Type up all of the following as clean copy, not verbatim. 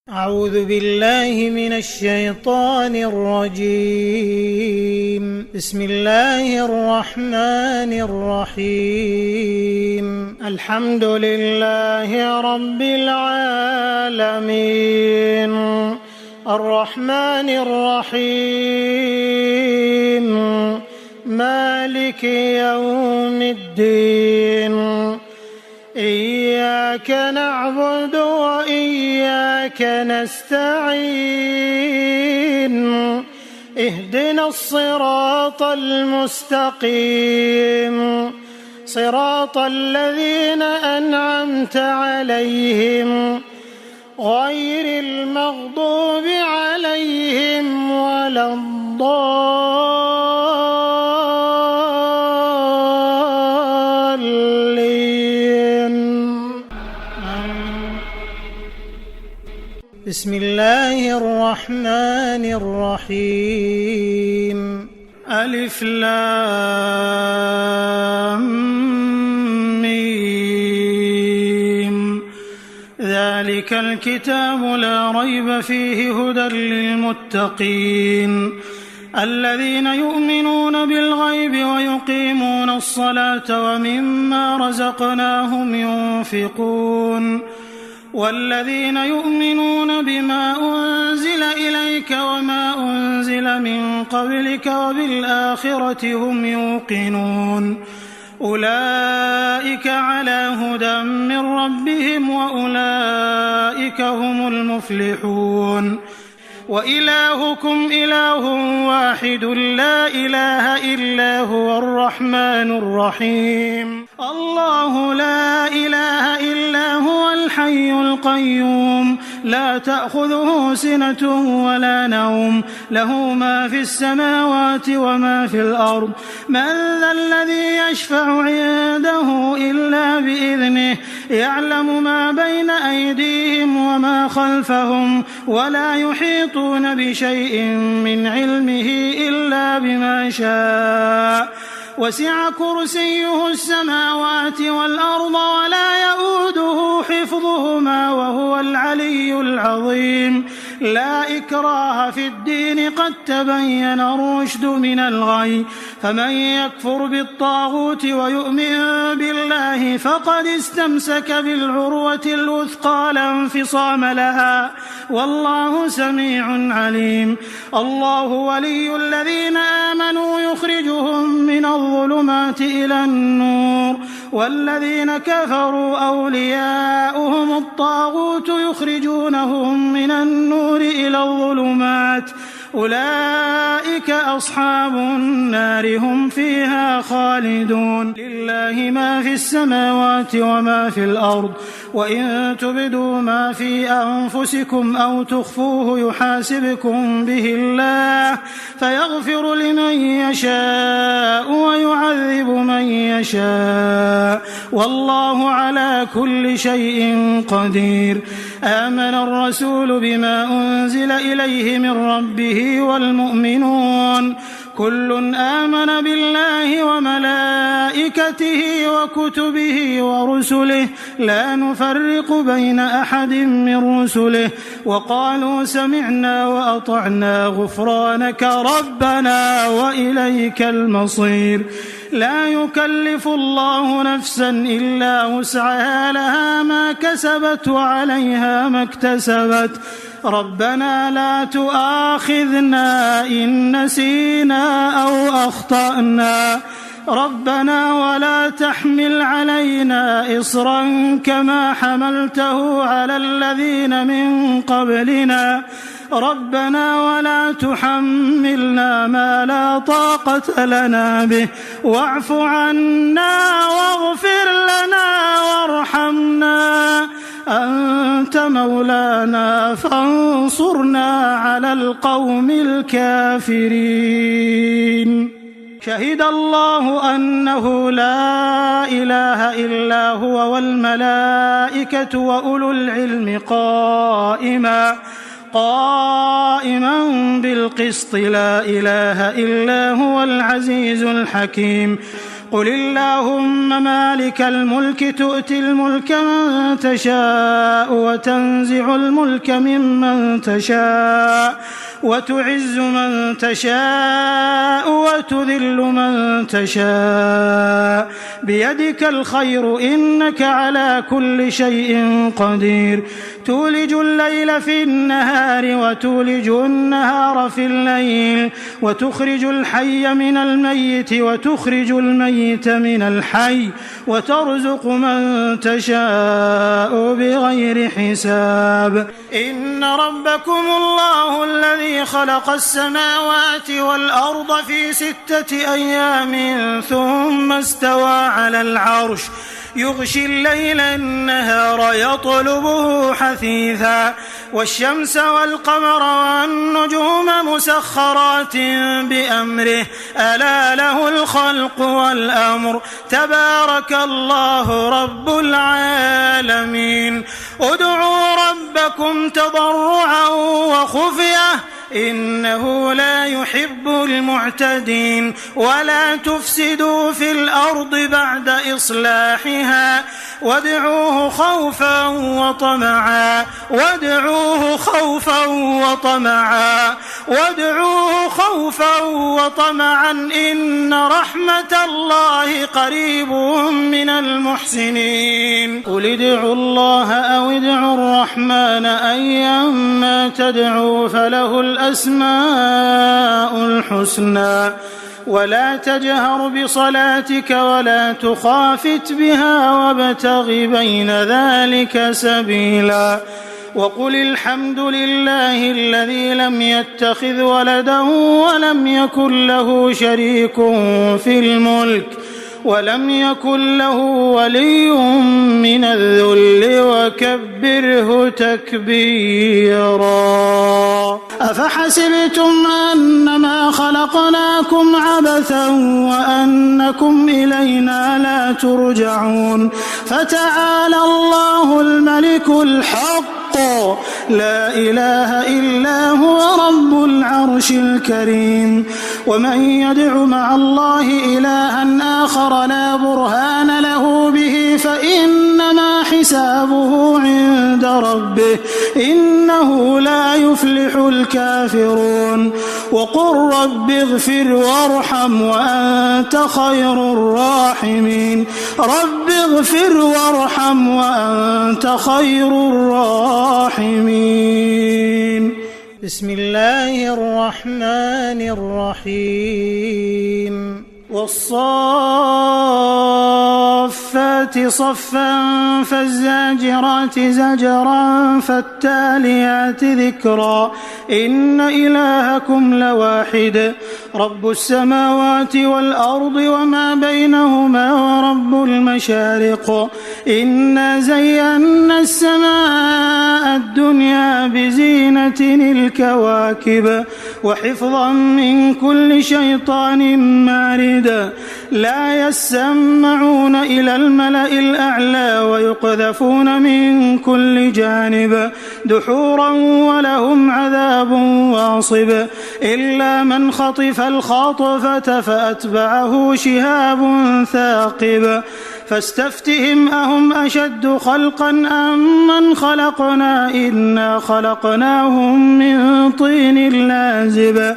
أعوذ بالله من الشيطان الرجيم. بسم الله الرحمن الرحيم. الحمد لله رب العالمين، الرحمن الرحيم، مالك يوم الدين. إياك نعبد وإياك نستعين. اهدنا الصراط المستقيم، صراط الذين أنعمت عليهم غير المغضوب عليهم ولا الضالين. بسم الله الرحمن الرحيم. ألف لام ميم. ذلك الكتاب لا ريب فيه هدى للمتقين الذين يؤمنون بالغيب ويقيمون الصلاة ومما رزقناهم ينفقون والذين يؤمنون بما أنزل إليك وما أنزل من قبلك وبالآخرة هم يوقنون أولئك على هدى من ربهم وأولئك هم المفلحون. وإلهكم إله واحد لا إله إلا هو الرحمن الرحيم. الله لا إله إلا هو الحي القيوم لا تأخذه سنة ولا نوم له ما في السماوات وما في الأرض. من ذا الذي يشفع عنده إلا بإذنه يعلم ما بين أيديهم وما خلفهم ولا يحيطون بشيء من علمه إلا بما شاء. وسع كرسيه السماوات والأرض ولا يئوده حفظهما وهو العلي العظيم. لا إكراه في الدين قد تبين الرشد من الغي فمن يكفر بالطاغوت ويؤمن بالله فقد استمسك بالعروة الوثقى لا انفصام لها والله سميع عليم. الله ولي الذين آمنوا يخرجهم من الظلمات إلى النور والذين كفروا أولياؤهم الطاغوت يخرجونهم من النور إلى الظلمات أولئك أصحاب النار هم فيها خالدون. لله ما في السماوات وما في الأرض وإن تبدوا ما في أنفسكم أو تخفوه يحاسبكم به الله فيغفر لمن يشاء ويعذب من يشاء والله على كل شيء قدير. آمن الرسول بما أنزل إليه من ربه والمؤمنون كل آمن بالله وملائكته وكتبه ورسله لا نفرق بين أحد من رسله وقالوا سمعنا وأطعنا غفرانك ربنا وإليك المصير. لا يكلف الله نفسا إلا وسعها لها ما كسبت وعليها ما اكتسبت. ربنا لا تؤاخذنا إن نسينا أو أخطأنا ربنا ولا تحمل علينا إصرا كما حملته على الذين من قبلنا ربنا ولا تحملنا ما لا طاقة لنا به واعف عنا واغفر لنا وارحمنا أنت مولانا فانصرنا على القوم الكافرين. شهد الله أنه لا إله إلا هو والملائكة وأولو العلم قائما بالقسط لا إله إلا هو العزيز الحكيم. قل اللهم مالك الملك تؤتي الملك من تشاء وتنزع الملك ممن تشاء وتعز من تشاء وتذل من تشاء بيدك الخير إنك على كل شيء قدير تولج الليل في النهار وتولج النهار في الليل وتخرج الحي من الميت وتخرج الميت من الحي وترزق من تشاء بغير حساب إن ربكم الله الذي خلق السماوات والأرض في 6 أيام ثم استوى على العرش يغشي الليل النهار يطلبه حثيثا والشمس والقمر والنجوم مسخرات بأمره ألا له الخلق والأمر تبارك الله رب العالمين ادعوا ربكم تضرعا وخفية إنه لا يحب المعتدين ولا تفسدوا في الأرض بعد إصلاحها وادعوه خوفا وطمعا وادعوه خوفا وطمعا وادعوه خوفا وطمعا إن رحمة الله قريب من المحسنين قل ادعوا الله أو ادعوا الرحمن أيما تدعوا فله الأسماء الحسنى ولا تجهر بصلاتك ولا تخافت بها وابتغ بين ذلك سبيلا وقل الحمد لله الذي لم يتخذ ولدا ولم يكن له شريك في الملك ولم يكن له ولي من الذل وكبره تكبيرا أفحسبتم أنما خلقناكم عبثا وأنكم إلينا لا ترجعون فتعالى الله الملك الحق لا إله إلا هو رب العرش الكريم ومن يدع مع الله إلها آخر لا برهان له به فإنما حسابه عند ربه إنه لا يفلح الكافرون وقل رب اغفر وارحم وأنت خير الراحمين رب اغفر وارحم وأنت خير الراحمين بسم الله الرحمن الرحيم والصافات صفا فالزاجرات زجرا فالتاليات ذكرا إن إلهكم لواحد رب السماوات والأرض وما بينهما ورب المشارق إنا زينا السماء الدنيا بزينة الكواكب وحفظا من كل شيطان مارد لا يسمعون إلى الملأ الأعلى ويقذفون من كل جانب دحورا ولهم عذاب واصب إلا من خطف الخطفة فأتبعه شهاب ثاقب فاستفتهم أهم أشد خلقا أم من خلقنا إنا خلقناهم من طين لازب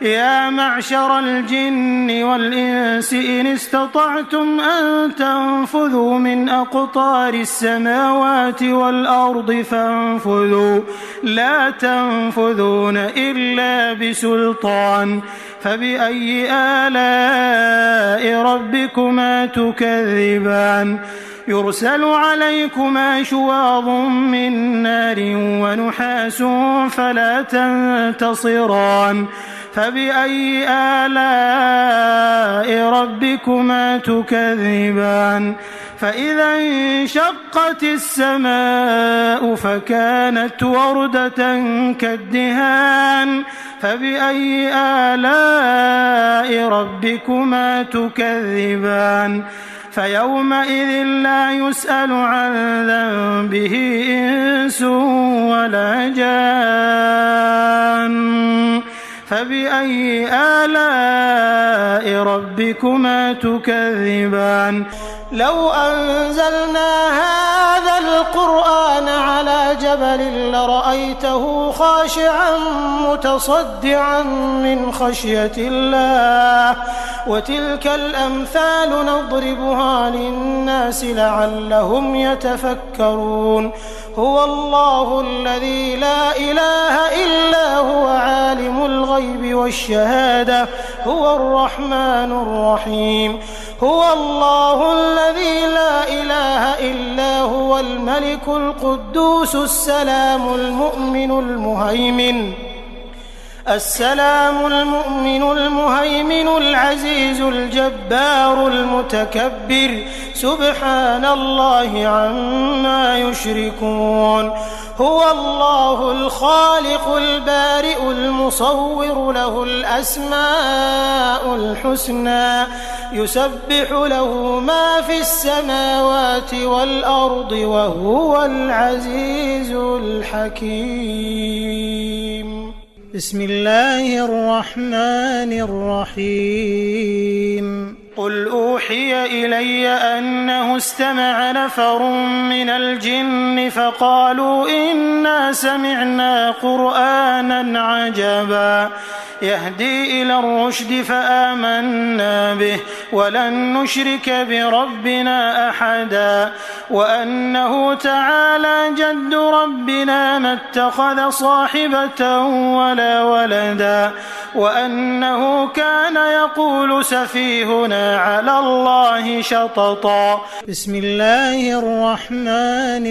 يا معشر الجن والإنس إن استطعتم أن تنفذوا من أقطار السماوات والأرض فانفذوا لا تنفذون إلا بسلطان فبأي آلاء ربكما تكذبان يرسل عليكما شواظ من نار ونحاس فلا تنتصران فبأي آلاء ربكما تكذبان فإذا انشقت السماء فكانت وردة كالدهان فبأي آلاء ربكما تكذبان فيومئذ لا يسأل عن ذنبه إنس ولا جان فبأي آلاء ربكما تكذبان لو أنزلنا هذا القرآن على جبل لرأيته خاشعا متصدعا من خشية الله وتلك الأمثال نضربها للناس لعلهم يتفكرون هو الله الذي لا إله إلا هو عالم الغيب والشهادة هو الرحمن الرحيم هو الله الذي لا إله إلا هو الملك القدوس السلام المؤمن المهيمن العزيز الجبار المتكبر سبحان الله عما يشركون هو الله الخالق البارئ المصور له الأسماء الحسنى يسبح له ما في السماوات والأرض وهو العزيز الحكيم بسم الله الرحمن الرحيم قل أوحي إلي أنه استمع نفر من الجن فقالوا إنا سمعنا قرآنا عجبا يهدي إلى الرشد فآمنا به ولن نشرك بربنا أحدا وأنه تعالى جد ربنا ما اتخذ صاحبة ولا ولدا وأنه كان يقول سفيهنا على الله شططا بسم الله الرحمن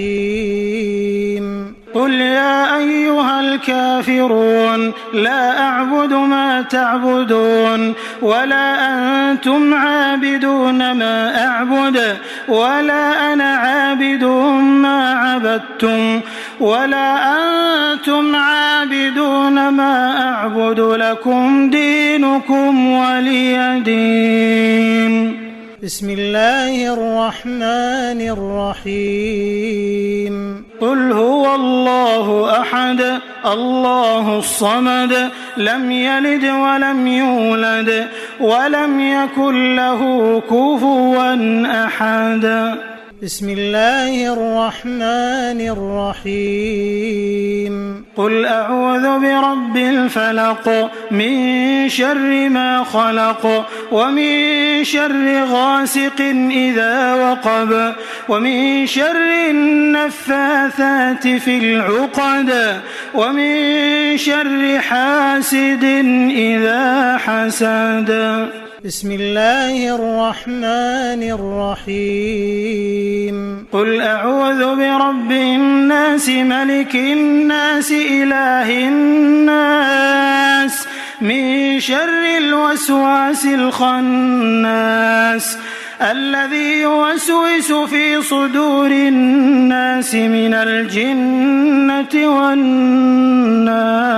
الرحيم قل يا أيها الكافرون لا أعبد ما تعبدون ولا أنتم عابدون ما أعبد ولا أنا عابد ما عبدتم ولا أنتم عابدون ما أعبد لكم دينكم ولي دين بسم الله الرحمن الرحيم قل هو الله أحد الله الصمد لم يلد ولم يولد ولم يكن له كفوا أحد بسم الله الرحمن الرحيم قل أعوذ برب الفلق من شر ما خلق ومن شر غاسق إذا وقب ومن شر النفاثات في العقد ومن شر حاسد إذا حسد بسم الله الرحمن الرحيم قل أعوذ برب الناس ملك الناس إله الناس من شر الوسواس الخناس الذي يوسوس في صدور الناس من الجنة والناس